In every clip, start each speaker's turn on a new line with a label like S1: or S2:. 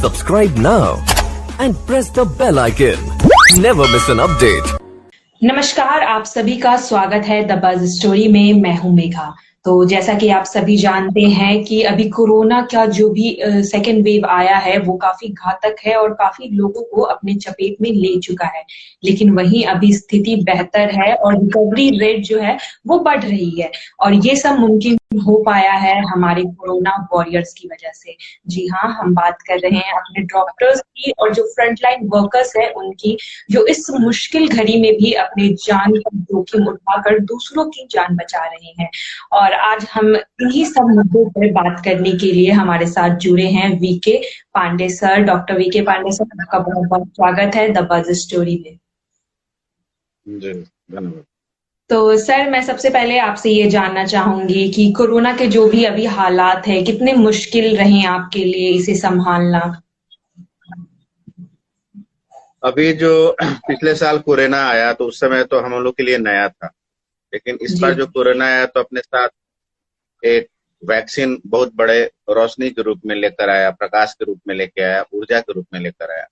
S1: Subscribe now and press the bell icon. Never miss an update.
S2: नमस्कार, आप सभी का स्वागत है द बज़ स्टोरी में। मैं हूं मेघा। तो जैसा कि आप सभी जानते हैं कि अभी कोरोना का जो भी सेकेंड वेव आया है वो काफी घातक है और काफी लोगों को अपने चपेट में ले चुका है। लेकिन वहीं अभी स्थिति बेहतर है और रिकवरी रेट जो है वो बढ़ रही है और ये सब मुमकिन हो पाया है हमारे कोरोना वॉरियर्स की वजह से। जी हाँ, हम बात कर रहे हैं अपने डॉक्टर्स की और जो फ्रंटलाइन वर्कर्स है उनकी, जो इस मुश्किल घड़ी में भी अपने जान का जोखिम उठाकर दूसरों की जान बचा रहे हैं। और आज हम इन्हीं सब मुद्दों पर बात करने के लिए हमारे साथ जुड़े हैं V K Pandey sir. Doctor V K Pandey sir, आपका बहुत बहुत स्वागत है द बज़ स्टोरी में।
S3: जी धन्यवाद।
S2: तो सर, मैं सबसे पहले आपसे ये जानना चाहूंगी कि कोरोना के जो भी अभी हालात है कितने मुश्किल रहे आपके लिए इसे संभालना।
S3: अभी जो पिछले साल कोरोना आया तो उस समय तो हम लोग के लिए नया था, लेकिन इस बार जो कोरोना आया तो अपने साथ एक वैक्सीन बहुत बड़े रोशनी के रूप में लेकर आया, प्रकाश के रूप में लेकर आया, ऊर्जा के रूप में लेकर आया।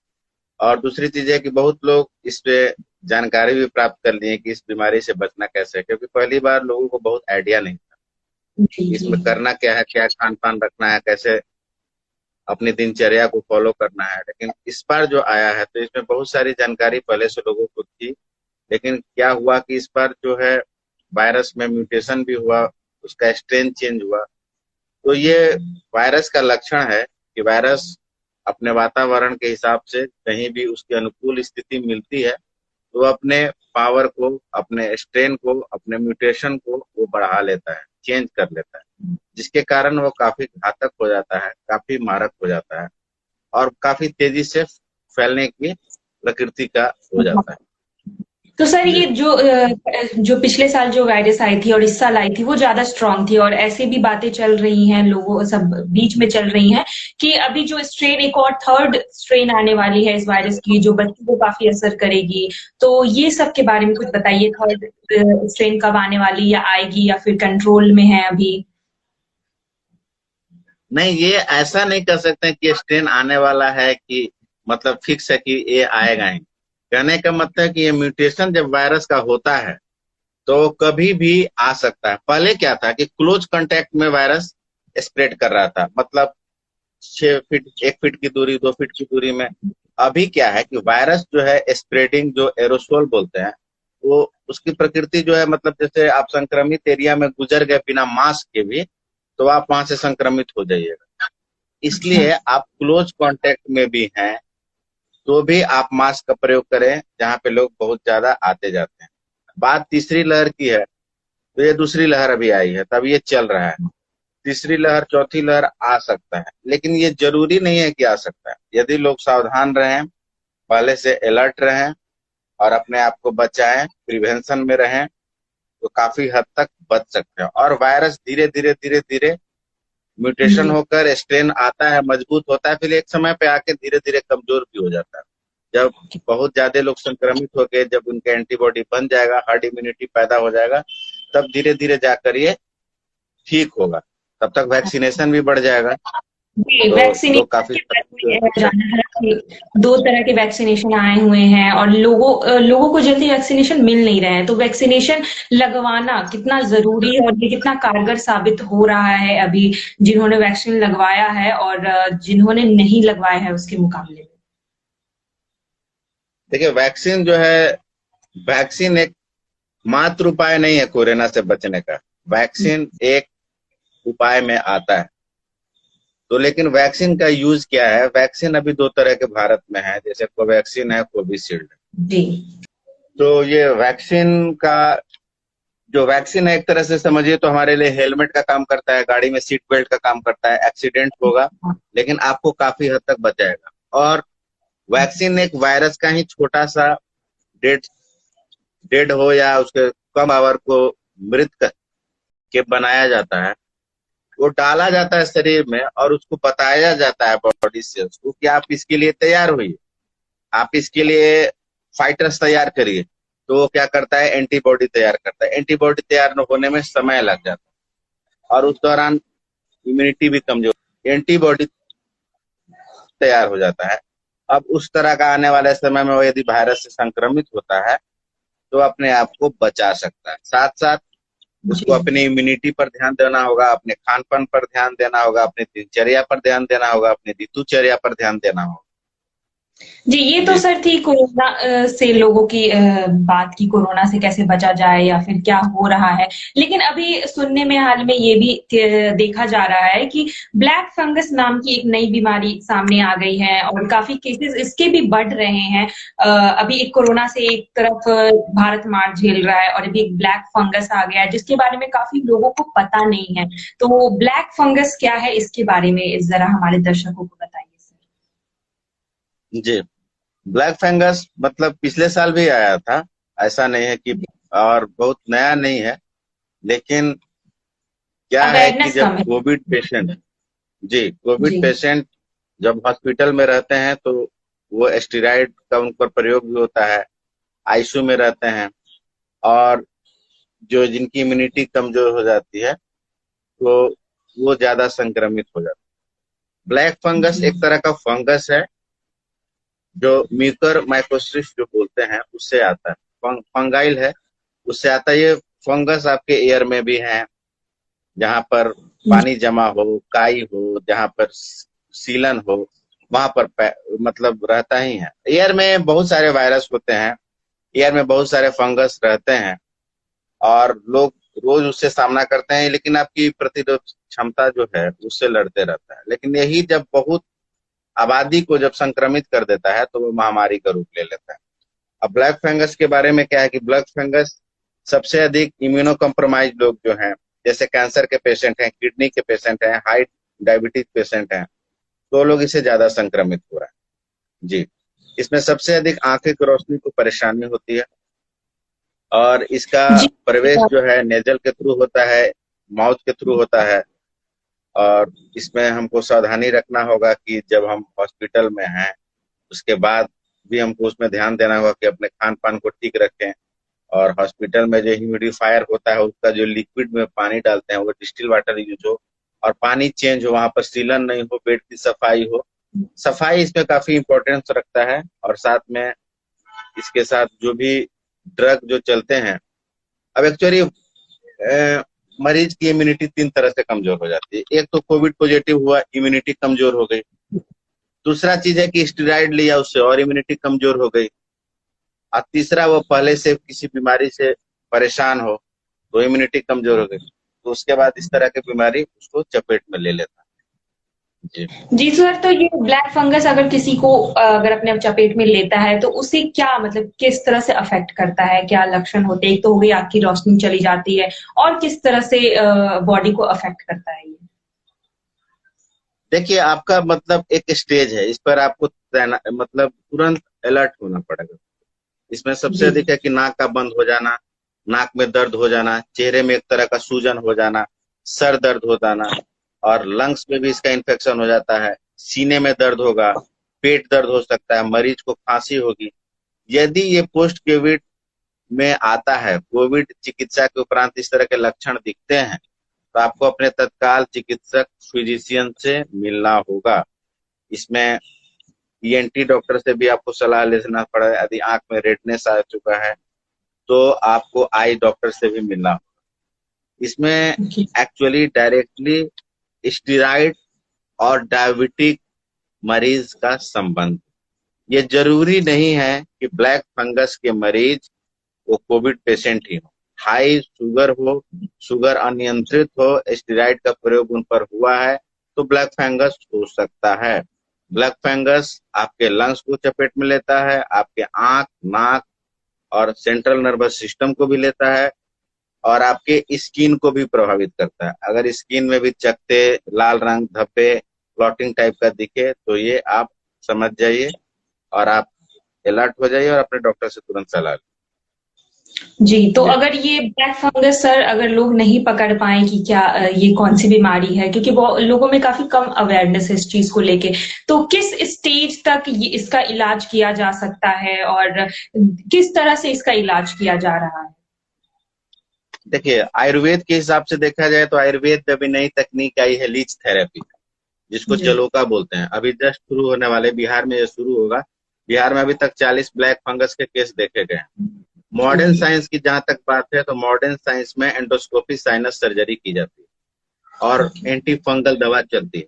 S3: और दूसरी चीज है कि बहुत लोग इस पे जानकारी भी प्राप्त कर लिए कि इस बीमारी से बचना कैसे है, क्योंकि पहली बार लोगों को बहुत आइडिया नहीं था इसमें करना क्या है, क्या खान पान रखना है, कैसे अपनी दिनचर्या को फॉलो करना है। लेकिन इस बार जो आया है तो इसमें बहुत सारी जानकारी पहले से लोगों को थी, लेकिन क्या हुआ कि इस बार जो है वायरस में म्यूटेशन भी हुआ, उसका स्ट्रेन चेंज हुआ। तो ये वायरस का लक्षण है कि वायरस अपने वातावरण के हिसाब से कहीं भी उसकी अनुकूल स्थिति मिलती है तो अपने पावर को, अपने स्ट्रेन को, अपने म्यूटेशन को वो बढ़ा लेता है, चेंज कर लेता है, जिसके कारण वो काफी घातक हो जाता है, काफी मारक हो जाता है और काफी तेजी से फैलने की प्रकृति का हो जाता है।
S2: तो सर, ये जो पिछले साल जो वायरस आई थी और इस साल आई थी वो ज्यादा स्ट्रांग थी और ऐसे भी बातें चल रही हैं, लोगों सब बीच में चल रही हैं कि अभी जो स्ट्रेन, एक और थर्ड स्ट्रेन आने वाली है इस वायरस की जो बच्चों को काफी असर करेगी। तो ये सब के बारे में कुछ बताइए, थर्ड स्ट्रेन कब आने वाली या आएगी या फिर कंट्रोल में है अभी?
S3: नहीं, ये ऐसा नहीं कर सकते कि स्ट्रेन आने वाला है कि मतलब फिक्स है कि ये आएगा ही। कहने का मतलब है कि ये म्यूटेशन जब वायरस का होता है तो कभी भी आ सकता है। पहले क्या था कि क्लोज कांटेक्ट में वायरस स्प्रेड कर रहा था, मतलब 6 फीट, 1 फीट की दूरी, 2 फीट की दूरी में। अभी क्या है कि वायरस जो है स्प्रेडिंग, जो एरोसोल बोलते हैं, वो उसकी प्रकृति जो है, मतलब जैसे आप संक्रमित एरिया में गुजर गए बिना मास्क के भी तो आप वहां से संक्रमित हो जाइएगा। इसलिए आप क्लोज कांटेक्ट में भी हैं तो भी आप मास्क का प्रयोग करें जहाँ पे लोग बहुत ज्यादा आते जाते हैं। बात तीसरी लहर की है तो ये दूसरी लहर अभी आई है, तब ये चल रहा है। तीसरी लहर, चौथी लहर आ सकता है, लेकिन ये जरूरी नहीं है कि आ सकता है। यदि लोग सावधान रहें, पहले से अलर्ट रहें और अपने आप को बचाएं, प्रिवेंशन में रहें, तो काफी हद तक बच सकते हैं। और वायरस धीरे धीरे धीरे धीरे म्यूटेशन होकर स्ट्रेन आता है, मजबूत होता है, फिर एक समय पे आके धीरे धीरे कमजोर भी हो जाता है। जब बहुत ज्यादा लोग संक्रमित हो गए, जब उनका एंटीबॉडी बन जाएगा, हर्ड इम्यूनिटी पैदा हो जाएगा, तब धीरे धीरे जाकर ये ठीक होगा। तब तक वैक्सीनेशन भी बढ़ जाएगा।
S2: वैक्सीनेशन
S3: काफी
S2: 2 तरह के वैक्सीनेशन आए हुए हैं और लोगों को जल्दी वैक्सीनेशन मिल नहीं रहे हैं। तो वैक्सीनेशन लगवाना कितना जरूरी है और ये कितना कारगर साबित हो रहा है अभी जिन्होंने वैक्सीन लगवाया है और जिन्होंने नहीं लगवाया है उसके मुकाबले में?
S3: देखिए, वैक्सीन जो है, वैक्सीन एक मात्र उपाय नहीं है कोरोना से बचने का। वैक्सीन एक उपाय में आता है। तो लेकिन वैक्सीन का यूज क्या है? वैक्सीन अभी 2 तरह के भारत में है, जैसे कोवैक्सीन है, कोविशील्ड
S2: जी।
S3: तो ये वैक्सीन का जो वैक्सीन है, एक तरह से समझिए तो हमारे लिए हेलमेट का काम करता है, गाड़ी में सीट बेल्ट का काम करता है। एक्सीडेंट होगा लेकिन आपको काफी हद तक बचाएगा। और वैक्सीन एक वायरस का ही छोटा सा डेड हो या उसके कम आवर को मृत के बनाया जाता है, वो डाला जाता है शरीर में और उसको बताया जाता है बॉडी से उसको कि आप इसके लिए तैयार होइए, आप इसके लिए फाइटर्स तैयार करिए। तो वो क्या करता है? एंटीबॉडी तैयार करता है। एंटीबॉडी तैयार होने में समय लग जाता है और उस दौरान इम्यूनिटी भी कमजोर। एंटीबॉडी तैयार हो जाता है। अब उस तरह का आने वाले समय में वो यदि वायरस से संक्रमित होता है तो अपने आप को बचा सकता है। साथ साथ उसको
S2: जी
S3: अपनी इम्यूनिटी पर ध्यान देना होगा, अपने खान पान पर ध्यान देना होगा, अपनी दिनचर्या पर ध्यान देना होगा, अपनी ऋतुचर्या पर ध्यान देना होगा।
S2: जी, ये तो
S3: जी।
S2: सर थी कोरोना से लोगों की बात की कोरोना से कैसे बचा जाए या फिर क्या हो रहा है। लेकिन अभी सुनने में हाल में ये भी देखा जा रहा है कि ब्लैक फंगस नाम की एक नई बीमारी सामने आ गई है और काफ़ी केसेस इसके भी बढ़ रहे हैं। अभी एक कोरोना से एक तरफ भारत मार झेल रहा है और अभी एक ब्लैक फंगस आ गया है जिसके बारे में काफ़ी लोगों को पता नहीं है। तो ब्लैक फंगस क्या है इसके बारे में ज़रा हमारे दर्शकों को बताइए सर।
S3: जी, ब्लैक फंगस मतलब पिछले साल भी आया था, ऐसा नहीं है कि, और बहुत नया नहीं है। लेकिन क्या है कि
S2: अवेयरनेस
S3: जब
S2: कम है।
S3: कोविड पेशेंट, जी, कोविड
S2: जी।
S3: पेशेंट जब हॉस्पिटल में रहते हैं तो वो स्टेरॉइड का उन पर प्रयोग भी होता है, आईसीयू में रहते हैं, और जो जिनकी इम्यूनिटी कमजोर हो जाती है तो वो ज्यादा संक्रमित हो जाते हैं। ब्लैक फंगस
S2: जी।
S3: एक तरह का फंगस है जो म्यूकर माइकोसिस जो बोलते हैं उससे आता है, फंगाइल है, उससे आता है। ये फंगस आपके एयर में भी है, जहां पर पानी जमा हो, काई हो, जहां पर सीलन हो, वहां पर मतलब रहता ही है। एयर में बहुत सारे वायरस होते हैं, एयर में बहुत सारे फंगस रहते हैं, और लोग रोज उससे सामना करते हैं, लेकिन आपकी प्रतिरोध क्षमता जो है उससे लड़ते रहता है। लेकिन यही जब बहुत आबादी को जब संक्रमित कर देता है तो वो महामारी का रूप ले लेता है। अब ब्लैक फंगस के बारे में क्या है कि ब्लैक फंगस सबसे अधिक इम्यूनो कम्प्रोमाइज लोग जो हैं, जैसे कैंसर के पेशेंट हैं, किडनी के पेशेंट हैं, हाई डायबिटीज पेशेंट हैं, तो लोग इससे ज्यादा संक्रमित हो रहा है। जी, इसमें सबसे अधिक आंखें की रोशनी को परेशानी होती है, और इसका
S2: जी।
S3: प्रवेश जो है नेजल के थ्रू होता है, माउथ के थ्रू होता है। और इसमें हमको सावधानी रखना होगा कि जब हम हॉस्पिटल में हैं उसके बाद भी हमको उसमें ध्यान देना होगा कि अपने खान पान को ठीक रखें, और हॉस्पिटल में जो ह्यूमिडिफायर होता है उसका जो लिक्विड में पानी डालते हैं वो डिस्टिल वाटर यूज हो, और पानी चेंज हो, वहां पर सीलन नहीं हो, बेड की सफाई हो। सफाई इसमें काफी इंपॉर्टेंस रखता है। और साथ में इसके साथ जो भी ड्रग जो चलते हैं, अब एक्चुअली मरीज की इम्यूनिटी तीन तरह से कमजोर हो जाती है। एक तो कोविड पॉजिटिव हुआ, इम्यूनिटी कमजोर हो गई। दूसरा चीज है कि स्टेरॉइड लिया उससे और इम्यूनिटी कमजोर हो गई। और तीसरा, वो पहले से किसी बीमारी से परेशान हो तो इम्यूनिटी कमजोर हो गई, तो उसके बाद इस तरह की बीमारी उसको चपेट में ले लेता है। जी।
S2: जी सर, तो ये ब्लैक फंगस अगर किसी को अगर अपने चपेट में लेता है तो उसे क्या मतलब किस तरह से अफेक्ट करता है, क्या लक्षण होते हैं? एक तो हो गई आँख की रोशनी चली जाती है, और किस तरह से बॉडी को अफेक्ट करता है ये?
S3: देखिए, आपका मतलब एक स्टेज है, इस पर आपको मतलब तुरंत अलर्ट होना पड़ेगा। इसमें सबसे
S2: जी।
S3: अधिक है कि नाक का बंद हो जाना, नाक में दर्द हो जाना, चेहरे में एक तरह का सूजन हो जाना, सर दर्द हो जाना, और लंग्स में भी इसका इन्फेक्शन हो जाता है, सीने में दर्द होगा, पेट दर्द हो सकता है, मरीज को खांसी होगी। यदि ये पोस्ट कोविड में आता है, कोविड चिकित्सा के उपरांत इस तरह के लक्षण दिखते हैं, तो आपको अपने तत्काल चिकित्सक फिजिशियन से मिलना होगा। इसमें ईएनटी डॉक्टर से भी आपको सलाह लेना पड़ा। यदि आंख में रेडनेस आ चुका है तो आपको आई डॉक्टर से भी मिलना होगा। इसमें
S2: जी।
S3: एक्चुअली डायरेक्टली स्टेरॉइड और डायबिटिक मरीज का संबंध, ये जरूरी नहीं है कि ब्लैक फंगस के मरीज वो कोविड पेशेंट ही हो। हाई शुगर हो, शुगर अनियंत्रित हो, स्टेरॉइड का प्रयोग उन पर हुआ है तो ब्लैक फंगस हो सकता है। ब्लैक फंगस आपके लंग्स को चपेट में लेता है, आपके आंख, नाक और सेंट्रल नर्वस सिस्टम को भी लेता है, और आपके स्किन को भी प्रभावित करता है। अगर स्किन में भी चकत्ते, लाल रंग, धब्बे, क्लॉटिंग टाइप का दिखे तो ये आप समझ जाइए और आप अलर्ट हो जाइए और अपने डॉक्टर से तुरंत सलाह लें।
S2: जी, तो
S3: जी।
S2: अगर ये ब्लैक फंगस सर अगर लोग नहीं पकड़ पाएँ कि क्या ये कौन-सी बीमारी है, क्योंकि वो लोगों में काफ़ी कम अवेयरनेस है इस चीज़ को लेके, तो किस स्टेज तक ये इसका इलाज किया जा सकता है और किस तरह से इसका इलाज किया जा रहा है?
S3: देखिए, आयुर्वेद के हिसाब से देखा जाए तो आयुर्वेद में अभी नई तकनीक आई है लीच थेरेपी। जिसको
S2: जी।
S3: जलोका बोलते हैं। अभी जस्ट शुरू होने वाले, बिहार में ये शुरू होगा। बिहार में अभी तक 40 ब्लैक फंगस के केस देखे गए हैं। Modern
S2: okay.
S3: साइंस की जहां तक बात है, तो मॉडर्न साइंस में एंडोस्कोपी साइनस सर्जरी की जाती है और
S2: ओके।
S3: एंटी फंगल दवा चलती है।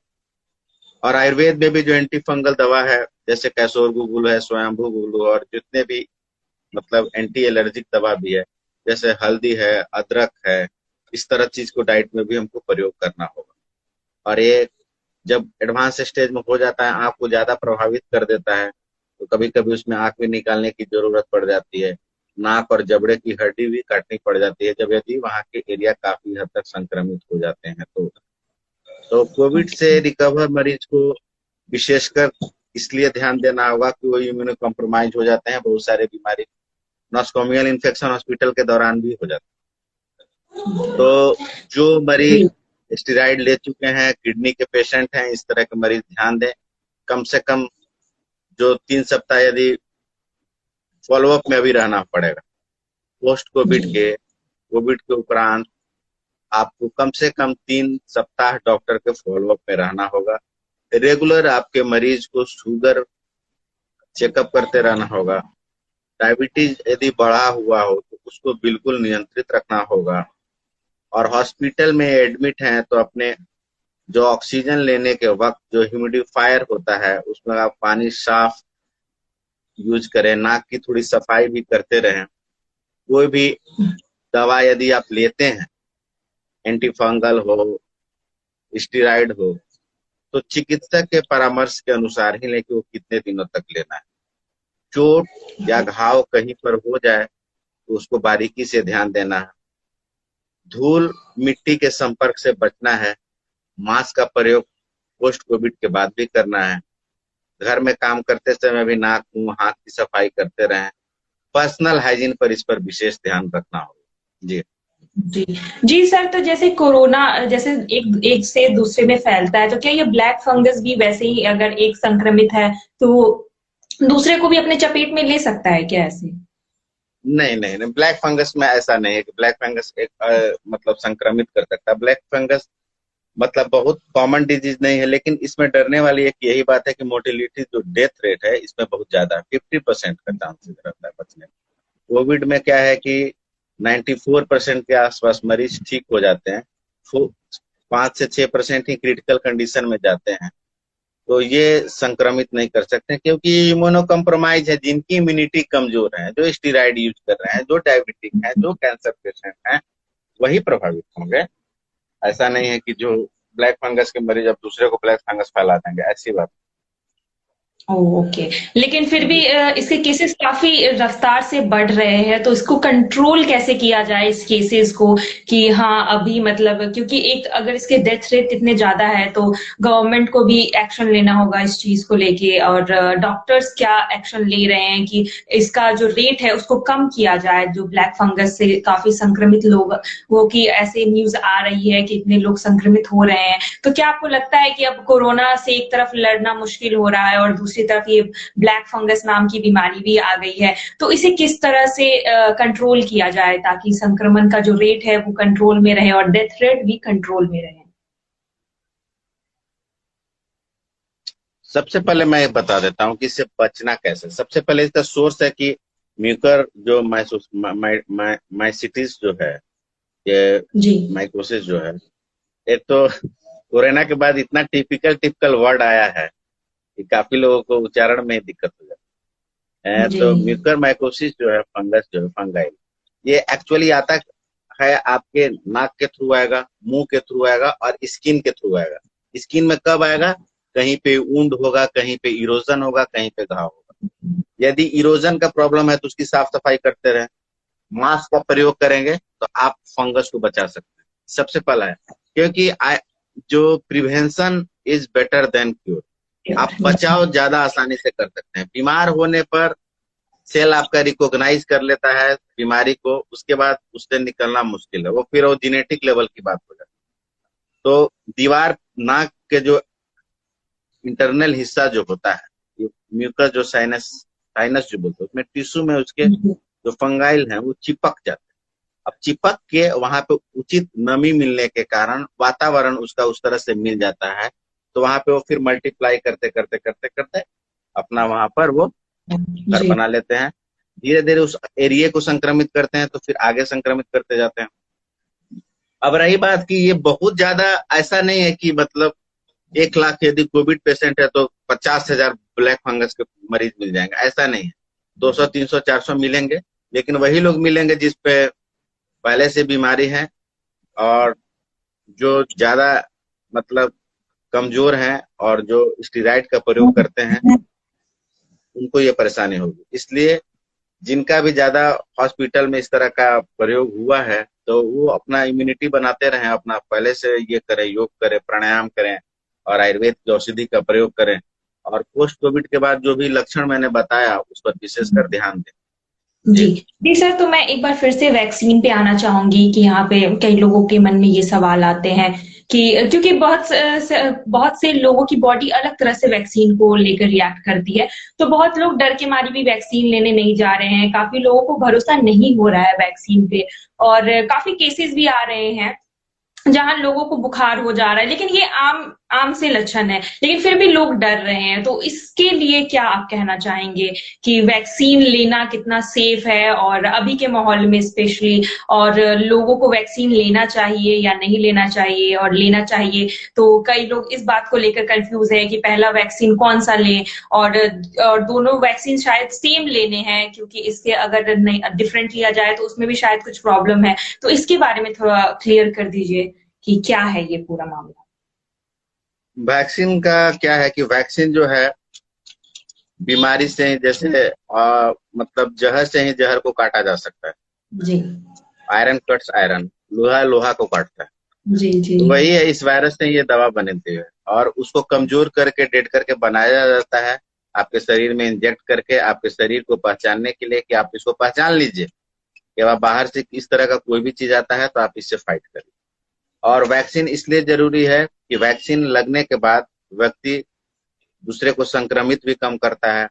S3: और आयुर्वेद में भी जो एंटी फंगल दवा है, जैसे कैसोर गुगुल है, स्वयंभू गुगुल, और जितने भी मतलब एंटी एलर्जिक दवा भी है, जैसे हल्दी है, अदरक है, इस तरह चीज को डाइट में भी हमको प्रयोग करना होगा। और ये जब एडवांस स्टेज में हो जाता है, आंख को ज्यादा प्रभावित कर देता है, तो कभी कभी उसमें आंख भी निकालने की जरूरत पड़ जाती है। नाक और जबड़े की हड्डी भी काटनी पड़ जाती है, जब यदि वहां के एरिया काफी हद तक संक्रमित हो जाते हैं। तो कोविड से रिकवर मरीज को विशेषकर इसलिए ध्यान देना होगा कि वो इम्यूनो कॉम्प्रोमाइज हो जाते हैं। बहुत सारे बीमारी, नॉस्कोमियल इन्फेक्शन हॉस्पिटल के दौरान भी हो जाता है। तो जो मरीज
S2: जी।
S3: स्टेरॉइड ले चुके हैं, किडनी के पेशेंट हैं, इस तरह के मरीज ध्यान दें। कम से कम जो 3 सप्ताह यदि फॉलोअप में अभी रहना पड़ेगा, पोस्ट
S2: जी।
S3: कोविड के उपरांत आपको कम से कम 3 सप्ताह डॉक्टर के फॉलोअप में रहना होगा। रेगुलर आपके मरीज को शुगर चेकअप करते रहना होगा। डायबिटीज यदि बढ़ा हुआ हो तो उसको बिल्कुल नियंत्रित रखना होगा। और हॉस्पिटल में एडमिट हैं तो अपने जो ऑक्सीजन लेने के वक्त जो ह्यूमिडिफायर होता है, उसमें आप पानी साफ यूज करें, नाक की थोड़ी सफाई भी करते रहें। कोई भी दवा यदि आप लेते हैं, एंटी फंगल हो, स्टेरॉइड हो, तो चिकित्सक के परामर्श के अनुसार ही लें कि वो कितने दिनों तक लेना है। चोट या घाव कहीं पर हो जाए तो उसको बारीकी से ध्यान देना है। धूल मिट्टी के संपर्क से बचना है। मास्क का प्रयोग पोस्ट कोविड के बाद भी करना है। घर में काम करते समय भी नाक, मुंह, हाथ की सफाई करते रहें। पर्सनल हाइजीन पर इस पर विशेष ध्यान रखना होगा। जी।
S2: जी। जी सर, तो जैसे कोरोना जैसे एक एक से दूसरे में फैलता है, तो क्या ये ब्लैक फंगस भी वैसे ही अगर एक संक्रमित है तो वो दूसरे को भी अपने चपेट में ले सकता है क्या ऐसे?
S3: नहीं नहीं नहीं, ब्लैक फंगस में ऐसा नहीं है कि ब्लैक फंगस एक मतलब संक्रमित कर सकता है। ब्लैक फंगस मतलब बहुत कॉमन डिजीज नहीं है, लेकिन इसमें डरने वाली एक यही बात है कि मोर्टेलिटी जो डेथ रेट है इसमें बहुत ज्यादा है। 50% का चांसेस रहता है बचने का। कोविड में क्या है कि 94% के आसपास मरीज ठीक हो जाते हैं, 5 से 6% ही क्रिटिकल कंडीशन में जाते हैं। तो ये संक्रमित नहीं कर सकते क्योंकि इम्यूनो कम्प्रोमाइज है। जिनकी इम्यूनिटी कमजोर है, जो स्टेरॉइड यूज कर रहे हैं, जो डायबिटिक है, जो कैंसर पेशेंट हैं, वही प्रभावित होंगे। ऐसा नहीं है कि जो ब्लैक फंगस के मरीज अब दूसरे को ब्लैक फंगस फैला देंगे, ऐसी बात
S2: ओके। लेकिन फिर भी
S3: नहीं।
S2: इसके केसेस काफी रफ्तार से बढ़ रहे हैं, तो इसको कंट्रोल कैसे किया जाए इस केसेस को कि हाँ अभी मतलब क्योंकि एक अगर इसके डेथ रेट इतने ज्यादा है तो गवर्नमेंट को भी एक्शन लेना होगा इस चीज को लेके, और डॉक्टर्स क्या एक्शन ले रहे हैं कि इसका जो रेट है उसको कम किया जाए, जो ब्लैक फंगस से काफी संक्रमित लोग वो की ऐसे न्यूज आ रही है कि इतने लोग संक्रमित हो रहे हैं। तो क्या आपको लगता है कि अब कोरोना से एक तरफ लड़ना मुश्किल हो रहा है और दूसरी तरफ ये ब्लैक फंगस नाम की बीमारी भी आ गई है, तो इसे किस तरह से कंट्रोल किया जाए ताकि संक्रमण का जो रेट है वो कंट्रोल में रहे और डेथ रेट भी कंट्रोल में रहे?
S3: सबसे पहले मैं ये बता देता हूँ कि इससे बचना कैसे। सबसे पहले इसका सोर्स है कि म्यूकर जो माइसिटिस जो है, ये
S2: जी।
S3: माइकोसिस जो है, एक तो कोरोना के बाद इतना टिपिकल वर्ड आया है कि काफी लोगों को उच्चारण में दिक्कत हो जाती है।
S2: जी।
S3: तो म्यूकर माइकोसिस जो है, फंगस जो है, फंगाइल, ये एक्चुअली आता है आपके नाक के थ्रू आएगा, मुंह के थ्रू आएगा और स्किन के थ्रू आएगा। स्किन में कब आएगा? कहीं पे ऊंड होगा, कहीं पे इरोजन होगा, कहीं पे घाव होगा। यदि इरोजन का प्रॉब्लम है तो उसकी साफ सफाई करते रहें। मास्क का प्रयोग करेंगे तो आप फंगस को बचा सकते हैं। सबसे पहला है, क्योंकि जो prevention is better than cure. आप बचाव ज्यादा आसानी से कर सकते हैं। बीमार होने पर सेल आपका रिकॉग्नाइज कर लेता है बीमारी को, उसके बाद उससे निकलना मुश्किल है। वो फिर वो जेनेटिक लेवल की बात हो जाती है। तो दीवार, नाक के जो इंटरनल हिस्सा जो होता है, म्यूकस जो साइनस जो बोलते हैं, उसमें टिश्यू में उसके जो फंगाइल हैं वो चिपक जाते हैं। अब चिपक के वहां पे उचित नमी मिलने के कारण वातावरण उसका उस तरह से मिल जाता है, तो वहां पे वो फिर मल्टीप्लाई करते करते करते करते अपना वहां पर वो घर
S2: जी
S3: बना लेते हैं। धीरे धीरे उस एरिया को संक्रमित करते हैं तो फिर आगे संक्रमित करते जाते हैं। अब रही बात कि ये बहुत ज्यादा ऐसा नहीं है कि मतलब 1 लाख यदि कोविड पेशेंट है तो 50,000 ब्लैक फंगस के मरीज मिल जाएंगे, ऐसा नहीं है। 200, 300, 400 मिलेंगे, लेकिन वही लोग मिलेंगे जिस पे पहले से बीमारी है और जो ज्यादा मतलब कमजोर हैं और जो स्टेरॉइड का प्रयोग करते हैं उनको ये परेशानी होगी। इसलिए जिनका भी ज्यादा हॉस्पिटल में इस तरह का प्रयोग हुआ है तो वो अपना इम्यूनिटी बनाते रहें, अपना पहले से ये करें, योग करें, प्राणायाम करें और आयुर्वेद की औषधि का प्रयोग करें। और पोस्ट कोविड के बाद जो भी लक्षण मैंने बताया उस पर विशेषकर ध्यान दें।
S2: जी जी सर, तो मैं एक बार फिर से वैक्सीन पे आना चाहूंगी कि यहाँ पे कई लोगों के मन में ये सवाल आते हैं कि क्योंकि बहुत से लोगों की बॉडी अलग तरह से वैक्सीन को लेकर रिएक्ट करती है, तो बहुत लोग डर के मारे भी वैक्सीन लेने नहीं जा रहे हैं। काफी लोगों को भरोसा नहीं हो रहा है वैक्सीन पे और काफी केसेस भी आ रहे हैं जहां लोगों को बुखार हो जा रहा है, लेकिन ये आम से लक्षण है, लेकिन फिर भी लोग डर रहे हैं। तो इसके लिए क्या आप कहना चाहेंगे कि वैक्सीन लेना कितना सेफ है और अभी के माहौल में स्पेशली, और लोगों को वैक्सीन लेना चाहिए या नहीं लेना चाहिए, और लेना चाहिए तो कई लोग इस बात को लेकर कंफ्यूज है कि पहला वैक्सीन कौन सा लें, और दोनों वैक्सीन शायद सेम लेने हैं क्योंकि इसके अगर डिफरेंट लिया जाए तो उसमें भी शायद कुछ प्रॉब्लम है। तो इसके बारे में थोड़ा क्लियर कर दीजिए कि क्या है ये पूरा मामला।
S3: वैक्सीन का क्या है कि वैक्सीन जो है बीमारी से ही जैसे मतलब जहर से ही जहर को काटा जा सकता है।
S2: जी
S3: आयरन कट्स आयरन, लोहा लोहा को काटता है।
S2: जी जी
S3: तो वही है, इस वायरस से ये दवा बनती है और उसको कमजोर करके डेड करके बनाया जाता है आपके शरीर में इंजेक्ट करके, आपके शरीर को पहचानने के लिए कि आप इसको पहचान लीजिए कि अब बाहर से इस तरह का कोई भी चीज आता है तो आप इससे फाइट करिए। और वैक्सीन इसलिए जरूरी है कि वैक्सीन लगने के बाद व्यक्ति दूसरे को संक्रमित भी कम करता है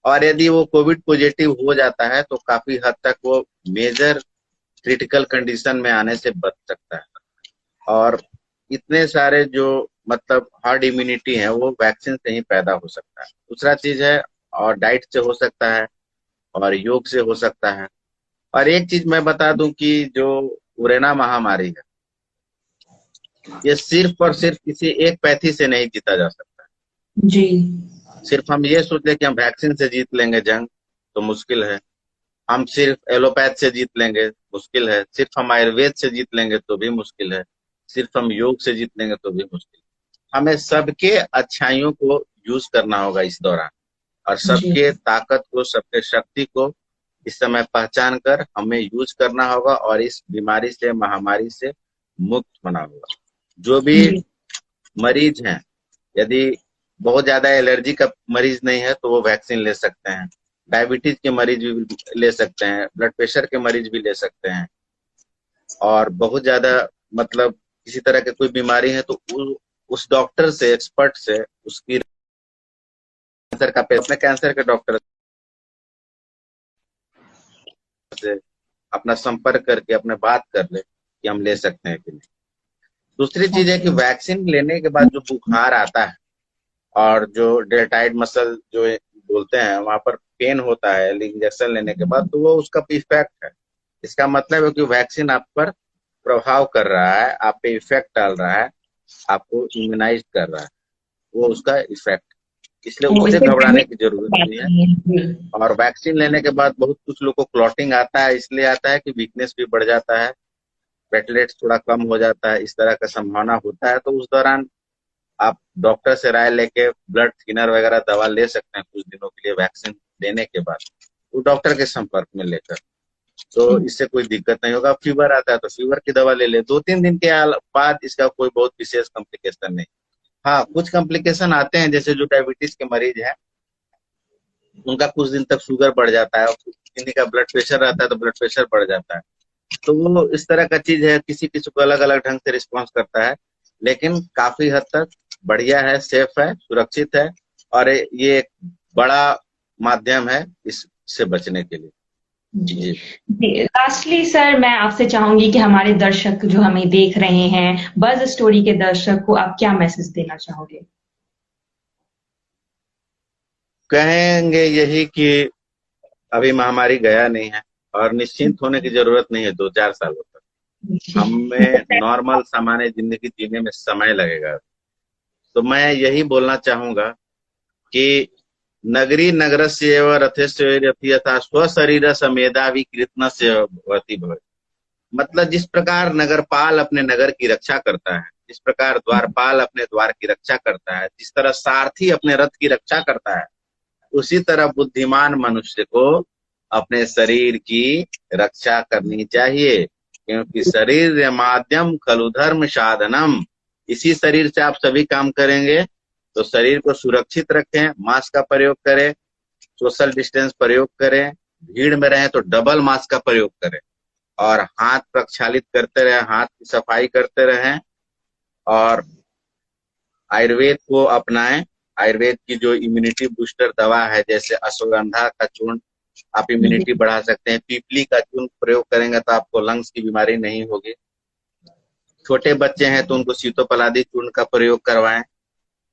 S3: और यदि वो कोविड पॉजिटिव हो जाता है तो काफी हद तक वो मेजर क्रिटिकल कंडीशन में आने से बच सकता है। और इतने सारे जो मतलब हार्ड इम्यूनिटी है वो वैक्सीन से ही पैदा हो सकता है। दूसरा चीज है और डाइट से हो सकता है और योग से हो सकता है। और एक चीज मैं बता दूं कि जो कोरोना महामारी है ये सिर्फ और सिर्फ किसी एक पैथी से नहीं जीता जा सकता।
S2: जी
S3: सिर्फ हम ये सोच ले कि हम वैक्सीन से जीत लेंगे जंग तो मुश्किल है। हम सिर्फ एलोपैथ से जीत लेंगे, मुश्किल है। सिर्फ हम आयुर्वेद से जीत लेंगे तो भी मुश्किल है। सिर्फ हम योग से जीत लेंगे तो भी मुश्किल है। हमें सबके अच्छाइयों को यूज करना होगा इस दौरान और सबके ताकत को, सबके शक्ति को इस समय पहचान कर हमें यूज करना होगा और इस बीमारी से, महामारी से मुक्त होना होगा। जो भी मरीज हैं, यदि बहुत ज्यादा एलर्जी का मरीज नहीं है तो वो वैक्सीन ले सकते हैं। डायबिटीज के मरीज भी ले सकते हैं, ब्लड प्रेशर के मरीज भी ले सकते हैं। और बहुत ज्यादा मतलब किसी तरह की कोई बीमारी है तो उस डॉक्टर से, एक्सपर्ट से, उसकी कैंसर का अपने कैंसर के डॉक्टर से अपना संपर्क करके अपने बात कर ले कि हम ले सकते हैं कि नहीं। दूसरी चीज है कि वैक्सीन लेने के बाद जो बुखार आता है और जो डेल्टाइड मसल जो बोलते हैं वहां पर पेन होता है इंजेक्शन लेने के बाद, तो वो उसका इफेक्ट है। इसका मतलब है कि वैक्सीन आप पर प्रभाव कर रहा है, आप पे इफेक्ट डाल रहा है, आपको इम्यूनाइज कर रहा है, वो उसका इफेक्ट। इसलिए उससे घबराने की जरूरत नहीं है। और वैक्सीन लेने के बाद बहुत कुछ लोग को क्लॉटिंग आता है, इसलिए आता है कि वीकनेस भी बढ़ जाता है, प्लेटलेट्स थोड़ा कम हो जाता है, इस तरह का संभावना होता है। तो उस दौरान आप डॉक्टर से राय लेके ब्लड थिनर वगैरह दवा ले सकते हैं कुछ दिनों के लिए वैक्सीन लेने के बाद, वो डॉक्टर के संपर्क में लेकर। तो इससे कोई दिक्कत नहीं होगा। फीवर आता है तो फीवर की दवा ले ले, 2-3 दिन के बाद इसका कोई बहुत विशेष कॉम्प्लिकेशन नहीं। हाँ, कुछ कॉम्प्लिकेशन आते हैं, जैसे जो डायबिटीज के मरीज हैं उनका कुछ दिन तक शुगर बढ़ जाता है, किसी का ब्लड प्रेशर रहता है तो ब्लड प्रेशर बढ़ जाता है। तो वो इस तरह का चीज है, किसी किसी को अलग अलग ढंग से रिस्पॉन्स करता है, लेकिन काफी हद तक बढ़िया है, सेफ है, सुरक्षित है और ये एक बड़ा माध्यम है इससे बचने के लिए।
S2: जी
S3: जी।
S2: जी। लास्टली सर, मैं आपसे चाहूंगी कि हमारे दर्शक जो हमें देख रहे हैं, बज़ स्टोरी के दर्शक को आप क्या मैसेज देना चाहोगे?
S3: कहेंगे यही कि अभी महामारी गया नहीं है और निश्चिंत होने की जरूरत नहीं है 2-4 सालों तक।
S2: जी।
S3: हमें नॉर्मल सामान्य जिंदगी जीने में समय लगेगा। तो मैं यही बोलना चाहूंगा कि नगरी नगरस्यैव रथस्य रथि यथा स्वशरीर समेधा कृत्नस्य भवति भवेत्। मतलब जिस प्रकार नगरपाल अपने नगर की रक्षा करता है, जिस प्रकार द्वारपाल अपने द्वार की रक्षा करता है, जिस तरह सारथी अपने रथ की रक्षा करता है, उसी तरह बुद्धिमान मनुष्य को अपने शरीर की रक्षा करनी चाहिए, क्योंकि शरीर माध्यम खलु धर्म साधनम। इसी शरीर से आप सभी काम करेंगे, तो शरीर को सुरक्षित रखें, मास्क का प्रयोग करें, सोशल डिस्टेंस प्रयोग करें, भीड़ में रहें तो डबल मास्क का प्रयोग करें, और हाथ प्रक्षालित करते रहें, हाथ की सफाई करते रहें, और आयुर्वेद को अपनाएं। आयुर्वेद की जो इम्यूनिटी बूस्टर दवा है, जैसे अश्वगंधा का चूर्ण, आप इम्यूनिटी बढ़ा सकते हैं। पीपली का चूर्ण प्रयोग करेंगे तो आपको लंग्स की बीमारी नहीं होगी। छोटे बच्चे हैं तो उनको शीतोपलादी चूर्ण का प्रयोग करवाएं,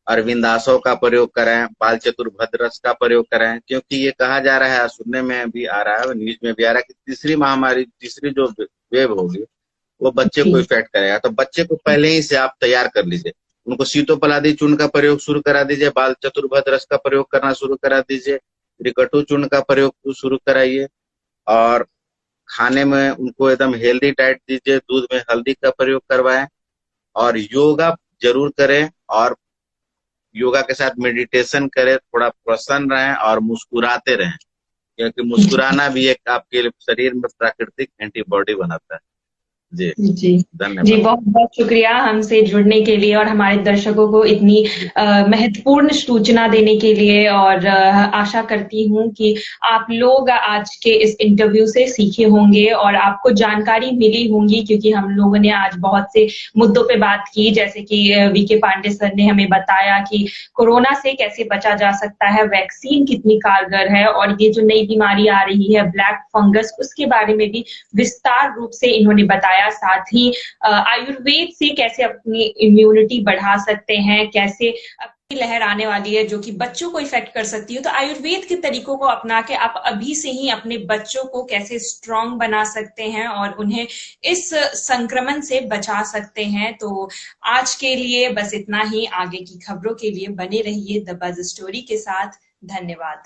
S3: अरविंदासों का प्रयोग कराएं, बाल चतुर्भद्रस का प्रयोग कराएं, क्योंकि ये कहा जा रहा है, सुनने में भी आ रहा है, न्यूज में भी आ रहा है कि तीसरी महामारी, तीसरी जो वेव होगी वो बच्चे को
S2: जी
S3: इफेक्ट करेगा। तो बच्चे को पहले ही से आप तैयार कर लीजिए, उनको शीतोपलादी चूर्ण का प्रयोग शुरू करा दीजिए, बाल चतुर्भद्र रस का प्रयोग करना शुरू करा दीजिए, त्रिकटु चूर्ण का प्रयोग शुरू कराइए, और खाने में उनको एकदम हेल्दी डाइट दीजिए, दूध में हल्दी का प्रयोग करवाएं, और योगा जरूर करें, और योगा के साथ मेडिटेशन करें, थोड़ा प्रसन्न रहें और मुस्कुराते रहें, क्योंकि मुस्कुराना भी एक आपके शरीर में प्राकृतिक एंटीबॉडी बनाता है। जी,
S2: जी जी,
S3: धन्यवाद।
S2: बहुत बहुत शुक्रिया हमसे जुड़ने के लिए और हमारे दर्शकों को इतनी महत्वपूर्ण सूचना देने के लिए, और आशा करती हूँ कि आप लोग आज के इस इंटरव्यू से सीखे होंगे और आपको जानकारी मिली होंगी, क्योंकि हम लोगों ने आज बहुत से मुद्दों पे बात की, जैसे कि वीके पांडे सर ने हमें बताया कि कोरोना से कैसे बचा जा सकता है, वैक्सीन कितनी कारगर है, और ये जो नई बीमारी आ रही है ब्लैक फंगस, उसके बारे में भी विस्तार रूप से इन्होंने बताया। साथ ही आयुर्वेद से कैसे अपनी इम्यूनिटी बढ़ा सकते हैं, कैसे अपनी लहर आने वाली है जो कि बच्चों को इफेक्ट कर सकती है, तो आयुर्वेद के तरीकों को अपना के आप अभी से ही अपने बच्चों को कैसे स्ट्रांग बना सकते हैं और उन्हें इस संक्रमण से बचा सकते हैं। तो आज के लिए बस इतना ही। आगे की खबरों के लिए बने रहिए द बज़ स्टोरी के साथ। धन्यवाद।